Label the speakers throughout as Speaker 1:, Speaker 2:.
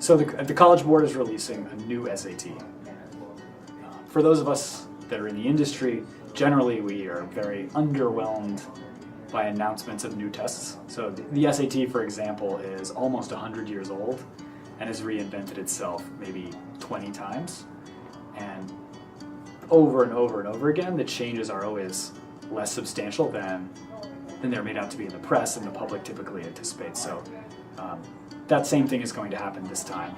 Speaker 1: So the College Board is releasing a new SAT. For those of us that are in the industry, generally we are very underwhelmed by announcements of new tests. So the SAT, for example, is almost 100 years old and has reinvented itself maybe 20 times. And over and over and over again, the changes are always less substantial than they're made out to be in the press and the public typically anticipates. So that same thing is going to happen this time.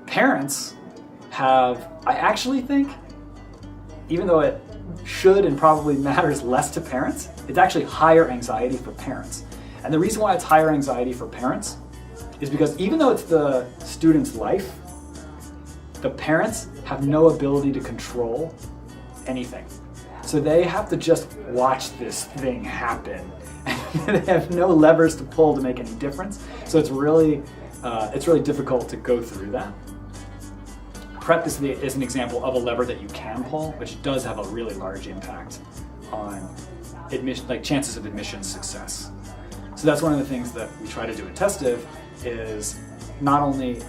Speaker 1: Parents have, I actually think, even though it should and probably matters less to parents, it's actually higher anxiety for parents. And the reason why it's higher anxiety for parents is because even though it's the student's life, the parents have no ability to control anything. So they have to just watch this thing happen. They have no levers to pull to make any difference. So it's really difficult to go through that. Prep is an example of a lever that you can pull, which does have a really large impact on chances of admission success. So that's one of the things that we try to do at Testive is not only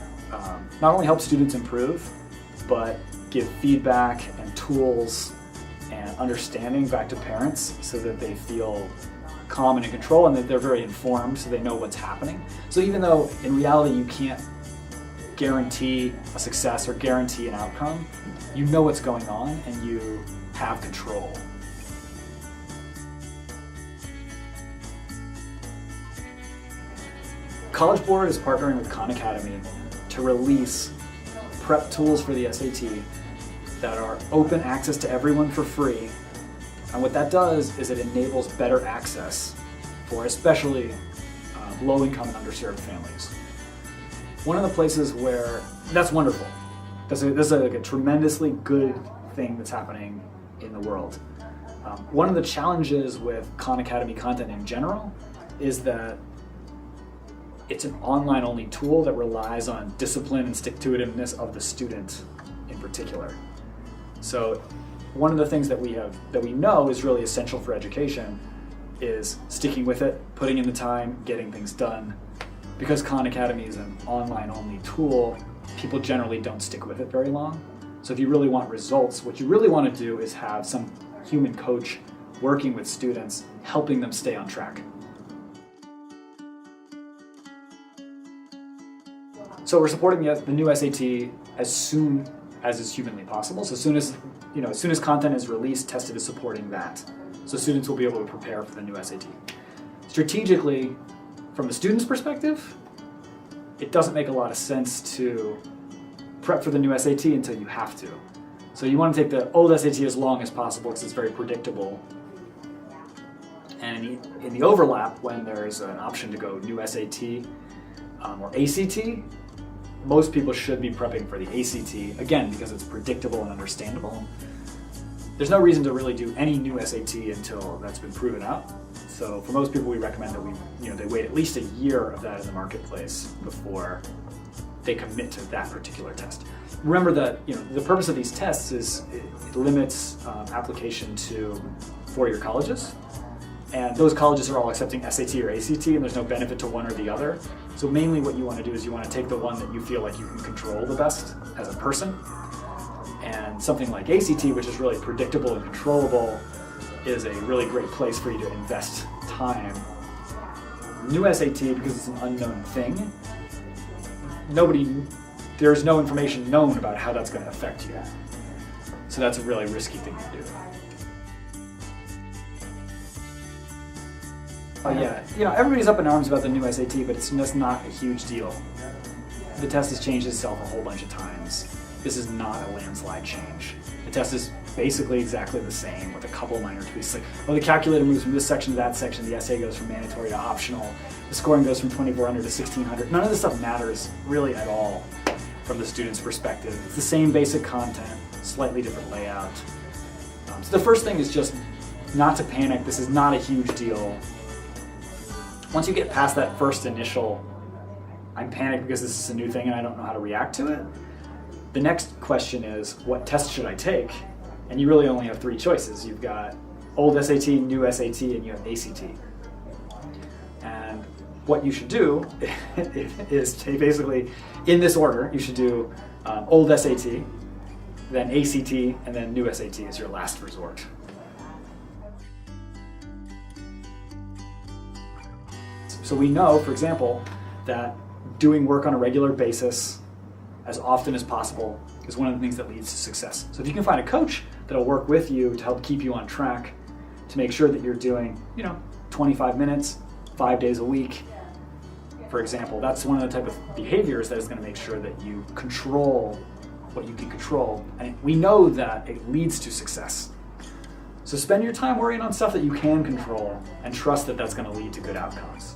Speaker 1: help students improve, but give feedback and tools and understanding back to parents so that they feel calm and in control and that they're very informed so they know what's happening. So even though in reality you can't guarantee a success or guarantee an outcome, you know what's going on and you have control. College Board is partnering with Khan Academy to release prep tools for the SAT that are open access to everyone for free. And what that does is it enables better access for especially low-income and underserved families. One of the places where that's wonderful. This is like a tremendously good thing that's happening in the world. One of the challenges with Khan Academy content in general is that it's an online-only tool that relies on discipline and stick-to-itiveness of the student in particular. So one of the things that we know is really essential for education is sticking with it, putting in the time, getting things done. Because Khan Academy is an online-only tool, people generally don't stick with it very long. So if you really want results, what you really want to do is have some human coach working with students, helping them stay on track. So we're supporting the new SAT as soon as is humanly possible. So as soon as content is released, Testive is supporting that. So students will be able to prepare for the new SAT. Strategically, from the student's perspective, it doesn't make a lot of sense to prep for the new SAT until you have to. So you want to take the old SAT as long as possible because it's very predictable. And in the overlap, when there's an option to go new SAT or ACT, most people should be prepping for the ACT, again, because it's predictable and understandable. There's no reason to really do any new SAT until that's been proven out. So for most people, we recommend that they wait at least a year of that in the marketplace before they commit to that particular test. Remember that the purpose of these tests is it limits application to four-year colleges. And those colleges are all accepting SAT or ACT, and there's no benefit to one or the other. So mainly what you want to do is you want to take the one that you feel like you can control the best as a person. And something like ACT, which is really predictable and controllable, is a really great place for you to invest time. New SAT, because it's an unknown thing, there's no information known about how that's going to affect you. So that's a really risky thing to do. Everybody's up in arms about the new SAT, but it's just not a huge deal. The test has changed itself a whole bunch of times. This is not a landslide change. The test is basically exactly the same with a couple of minor tweaks. Like, the calculator moves from this section to that section, the essay goes from mandatory to optional, the scoring goes from 2400 to 1600. None of this stuff matters really at all from the student's perspective. It's the same basic content, slightly different layout. So the first thing is just not to panic. This is not a huge deal. Once you get past that first initial, I'm panicked because this is a new thing and I don't know how to react to it, the next question is, what test should I take? And you really only have three choices. You've got old SAT, new SAT, and you have ACT. And what you should do is to basically, in this order, you should do old SAT, then ACT, and then new SAT as your last resort. So we know, for example, that doing work on a regular basis as often as possible is one of the things that leads to success. So if you can find a coach that'll work with you to help keep you on track, to make sure that you're doing, 25 minutes, 5 days a week, for example, that's one of the type of behaviors that is going to make sure that you control what you can control. And we know that it leads to success. So spend your time worrying on stuff that you can control and trust that that's going to lead to good outcomes.